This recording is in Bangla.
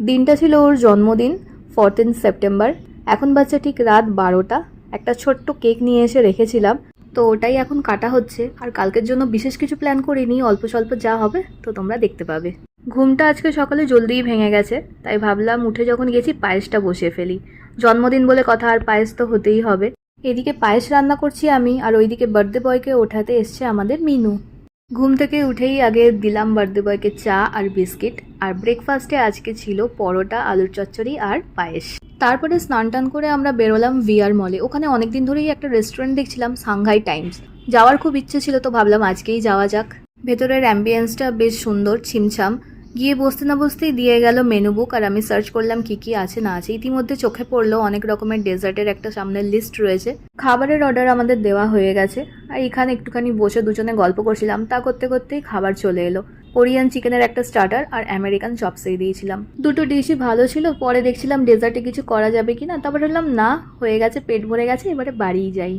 দিনটা ছিল ওর জন্মদিন, 14 সেপ্টেম্বর। এখন বাচ্চা ঠিক রাত 12টা। একটা ছোট্ট কেক নিয়ে এসে রেখেছিলাম, তো ওটাই এখন কাটা হচ্ছে। আর কালকের জন্য বিশেষ কিছু প্ল্যান করিনি, অল্প স্বল্প যা হবে তো তোমরা দেখতে পাবে। ঘুমটা আজকে সকালে জলদিই ভেঙে গেছে, তাই ভাবলাম উঠে যখন গেছি পায়েসটা বসিয়ে ফেলি। জন্মদিন বলে কথা, আর পায়েস তো হতেই হবে। এদিকে পায়েস রান্না করছি আমি, আর ওইদিকে বার্থডে বয়কে ওঠাতে এসছে আমাদের মিনু। ঘুম থেকে উঠেই আগে দিলাম বার্থডে বয়কে চা আর বিস্কিট। আর ব্রেকফাস্টে আজকে ছিল পরোটা, আলুর চচ্চড়ি আর পায়েস। তারপরে স্নান টান করে আমরা বেরোলাম ভিআর মলে। ওখানে অনেকদিন ধরেই একটা রেস্টুরেন্ট দেখছিলাম, সাংহাই টাইমস। যাওয়ার খুব ইচ্ছে ছিল, তো ভাবলাম আজকেই যাওয়া যাক। ভেতরের অ্যাম্বিয়েন্সটা বেশ সুন্দর, ছিমছাম। গিয়ে বসতে না বসতেই দিয়ে গেল মেনু বুক, আর আমি সার্চ করলাম কি কি আছে না আছে। ইতিমধ্যে চোখে পড়লো অনেক রকমের ডেজার্টের একটা সামনের লিস্ট রয়েছে। খাবারের অর্ডার আমাদের দেওয়া হয়ে গেছে, আর এখানে একটুখানি বসে দুজনে গল্প করছিলাম। তা করতে করতেই খাবার চলে এলো। কোরিয়ান চিকেনের একটা স্টার্টার আর আমেরিকান চপসই দিয়েছিলাম। দুটো ডিশই ভালো ছিল। পরে দেখছিলাম ডেজার্টে কিছু করা যাবে কিনা, তারপর বললাম না, হয়ে গেছে, পেট ভরে গেছে, এবারে বাড়িই যাই।